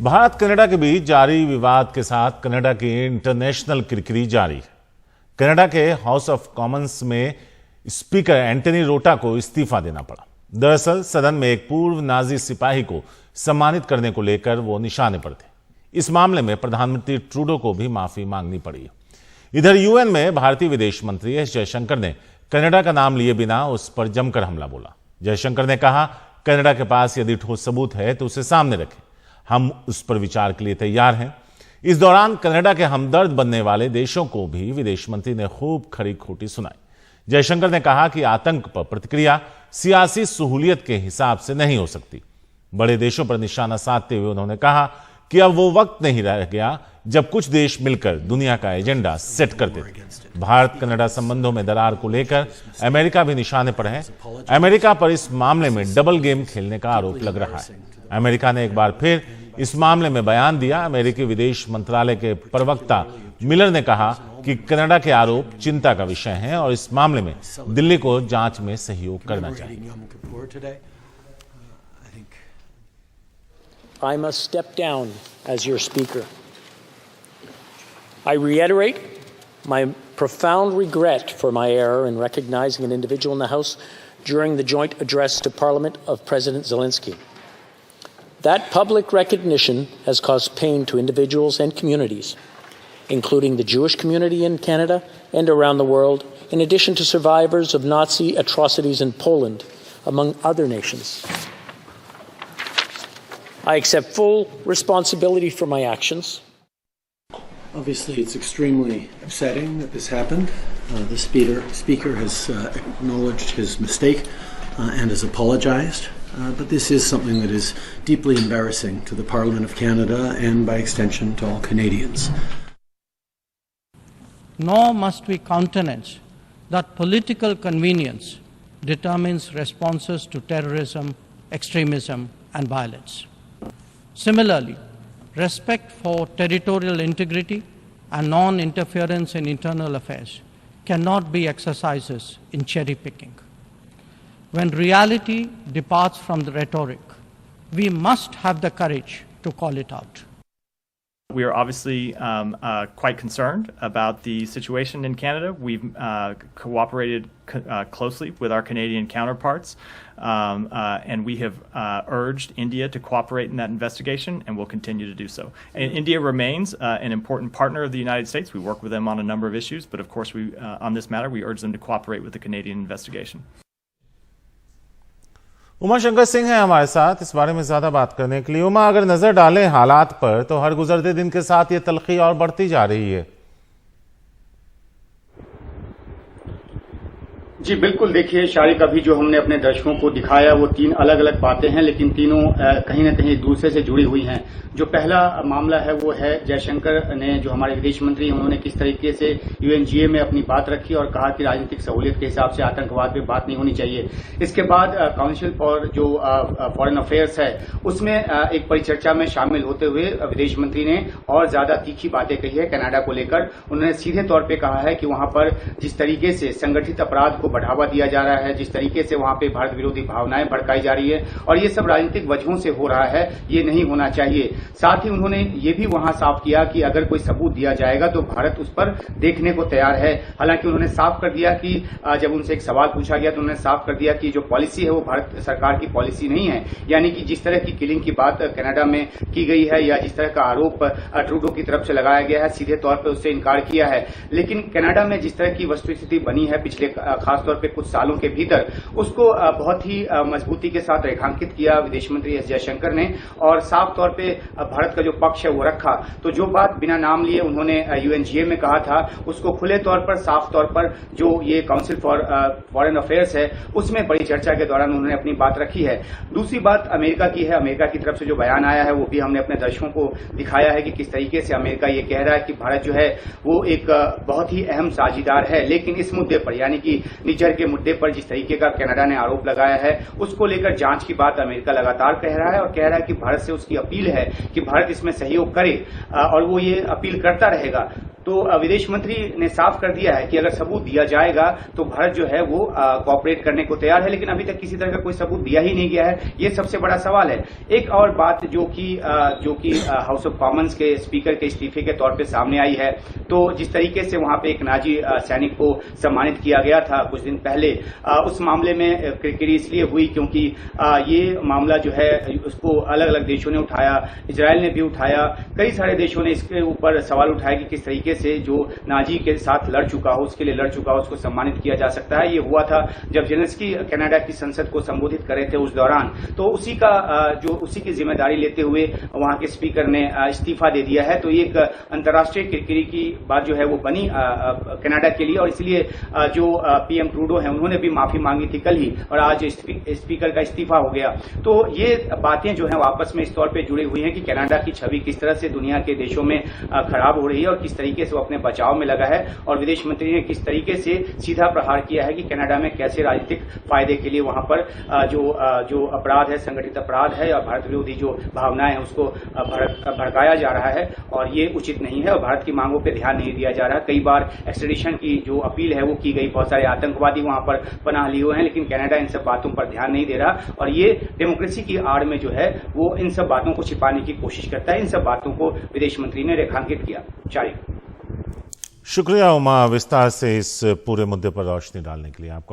Bharat Canada के बीच जारी विवाद के साथ कनाडा की इंटरनेशनल किरकिरी जारी है। कनाडा के हाउस ऑफ कॉमन्स में स्पीकर एंटनी रोटा को इस्तीफा देना पड़ा। दरअसल सदन में एक पूर्व नाजी सिपाही को सम्मानित करने को लेकर वो निशाने पर थे। इस मामले में प्रधानमंत्री ट्रूडो को भी माफी मांगनी पड़ी है। इधर यूएन में भारतीय विदेश मंत्री एस जयशंकर ने कनाडा का नाम लिए बिना उस पर जमकर हमला बोला। जयशंकर ने कहा, कनाडा के पास यदि ठोस सबूत है तो उसे सामने रखें, हम उस पर विचार के लिए तैयार हैं। इस दौरान कनाडा के हमदर्द बनने वाले देशों को भी विदेश मंत्री ने खूब खरी खोटी सुनाई। जयशंकर ने कहा कि आतंक पर प्रतिक्रिया सियासी सहूलियत के हिसाब से नहीं हो सकती। बड़े देशों पर निशाना साधते हुए उन्होंने कहा कि अब वो वक्त नहीं रह गया जब कुछ देश मिलकर दुनिया का एजेंडा सेट करते थे। भारत कनाडा संबंधों में दरार को लेकर अमेरिका भी निशाने पर है। अमेरिका पर इस मामले में डबल गेम खेलने का आरोप लग रहा है। अमेरिका ने एक बार फिर इस मामले में बयान दिया। अमेरिकी विदेश मंत्रालय के प्रवक्ता मिलर ने कहा कि कनाडा के आरोप चिंता का विषय हैं और इस मामले में दिल्ली को जांच में सहयोग करना चाहिए। I must step down as your speaker. I reiterate my profound regret for my error in recognizing an individual in the House during the joint address to Parliament of President Zelensky. That public recognition has caused pain to individuals and communities, including the Jewish community in Canada and around the world, in addition to survivors of Nazi atrocities in Poland, among other nations. I accept full responsibility for my actions. Obviously, it's extremely upsetting that this happened. The speaker has acknowledged his mistake and has apologized. But this is something that is deeply embarrassing to the Parliament of Canada and, by extension, to all Canadians. Nor must we countenance that political convenience determines responses to terrorism, extremism, and violence. Similarly, respect for territorial integrity and non-interference in internal affairs cannot be exercises in cherry-picking. When reality departs from the rhetoric, we must have the courage to call it out. We are obviously quite concerned about the situation in Canada. We've cooperated closely with our Canadian counterparts, and we have urged India to cooperate in that investigation, and will continue to do so. And India remains an important partner of the United States. We work with them on a number of issues, but of course, on this matter, we urge them to cooperate with the Canadian investigation. Uma Shankar Singh है हमारे साथ इस बारे में ज्यादा बात करने के लिए। उमा, अगर नजर डालें हालात पर तो हर गुजरते दिन के साथ ये तलखी और बढ़ती जा रही है। जी बिल्कुल, देखिए शारिक, अभी जो हमने अपने दर्शकों को दिखाया वो तीन अलग अलग बातें हैं, लेकिन तीनों कहीं ना कहीं दूसरे से जुड़ी हुई हैं। जो पहला मामला है वो है जयशंकर ने, जो हमारे विदेश मंत्री हैं, उन्होंने किस तरीके से यूएनजीए में अपनी बात रखी और कहा कि राजनीतिक सहूलियत के हिसाब से आतंकवाद पे बात नहीं होनी चाहिए। इसके बाद काउंसिल फॉर जो फॉरेन अफेयर्स है उसमें एक परिचर्चा में शामिल होते हुए विदेश मंत्री ने और ज्यादा तीखी बातें कही है कनाडा को लेकर। उन्होंने सीधे तौर पर कहा है कि वहां पर जिस तरीके से संगठित अपराध को बढ़ावा दिया जा रहा है, जिस तरीके से वहां पे भारत विरोधी भावनाएं भड़काई जा रही है और ये सब राजनीतिक वजहों से हो रहा है, ये नहीं होना चाहिए। साथ ही उन्होंने ये भी वहां साफ किया कि अगर कोई सबूत दिया जाएगा तो भारत उस पर देखने को तैयार है। हालांकि उन्होंने साफ कर दिया कि जब उनसे एक सवाल पूछा गया तो उन्होंने साफ कर दिया कि जो पॉलिसी है वो भारत सरकार की पॉलिसी नहीं है। यानी कि जिस तरह की किलिंग की बात कनाडा में की गई है या जिस तरह का आरोप ट्रूडो की तरफ से लगाया गया है, सीधे तौर पर उससे इनकार किया है। लेकिन कनाडा में जिस तरह की वस्तुस्थिति बनी है पिछले खासतौर पर कुछ सालों के भीतर, उसको बहुत ही मजबूती के साथ रेखांकित किया विदेश मंत्री एस जयशंकर ने और साफ तौर पे भारत का जो पक्ष है वो रखा। तो जो बात बिना नाम लिए उन्होंने यूएनजीए में कहा था उसको खुले तौर पर, साफ तौर पर जो ये काउंसिल फॉर फॉरेन अफेयर्स है उसमें बड़ी चर्चा के दौरान उन्होंने अपनी बात रखी है। दूसरी बात अमेरिका की है। अमेरिका की तरफ से जो बयान आया है वो भी हमने अपने दर्शकों को दिखाया है कि किस तरीके से अमेरिका ये कह रहा है कि भारत जो है वो एक बहुत ही अहम साझीदार है। लेकिन इस मुद्दे पर, यानी कि निज्जर के मुद्दे पर जिस तरीके का कनाडा ने आरोप लगाया है उसको लेकर जांच की बात अमेरिका लगातार कह रहा है और कह रहा है कि भारत से उसकी अपील है कि भारत इसमें सहयोग करे और वो ये अपील करता रहेगा। तो विदेश मंत्री ने साफ कर दिया है कि अगर सबूत दिया जाएगा तो भारत जो है वो कोऑपरेट करने को तैयार है, लेकिन अभी तक किसी तरह का कोई सबूत दिया ही नहीं गया है। ये सबसे बड़ा सवाल है। एक और बात जो कि हाउस ऑफ कॉमन्स के स्पीकर के इस्तीफे के तौर पे सामने आई है, तो जिस तरीके से वहां पे एक नाजी सैनिक को सम्मानित किया गया था कुछ दिन पहले, उस मामले में किरकिरी इसलिए हुई क्योंकि ये मामला जो है उसको अलग अलग देशों ने उठाया, इजराइल ने भी उठाया, कई सारे देशों ने इसके ऊपर सवाल उठाया कि किस तरीके से जो नाजी के साथ लड़ चुका हो, उसके लिए लड़ चुका हो, उसको सम्मानित किया जा सकता है। ये हुआ था जब जेलेंस्की कनाडा की संसद को संबोधित कर रहे थे उस दौरान, तो उसी की जिम्मेदारी लेते हुए वहां के स्पीकर ने इस्तीफा दे दिया है। तो ये एक अंतर्राष्ट्रीय किरकिरी की बात जो है वो बनी कनाडा के लिए, और इसलिए जो पीएम ट्रूडो है उन्होंने भी माफी मांगी थी कल ही, और आज स्पीकर का इस्तीफा हो गया। तो ये बातें जो है आपस में इस तौर पे जुड़ी हुई हैं कि कनाडा की छवि किस तरह से दुनिया के देशों में खराब हो रही है और किस तरीके से वो अपने बचाव में लगा है, और विदेश मंत्री ने किस तरीके से सीधा प्रहार किया है कि कनाडा में कैसे राजनीतिक फायदे के लिए वहां पर जो अपराध है, संगठित अपराध है और भारत विरोधी जो भावनाएं हैं उसको भड़काया जा रहा है, और ये उचित नहीं है और भारत की मांगों पे ध्यान नहीं दिया जा रहा। कई बार एक्सट्रेडिशन की जो अपील है वो की गई, बहुत सारे आतंकवादी वहां पर पनाह लिए हुए हैं, लेकिन कनाडा इन सब बातों पर ध्यान नहीं दे रहा, और ये डेमोक्रेसी की आड़ में जो है वो इन सब बातों को छिपाने की कोशिश करता है। इन सब बातों को विदेश मंत्री ने रेखांकित किया। शुक्रिया उमा, विस्तार से इस पूरे मुद्दे पर रोशनी डालने के लिए आपको।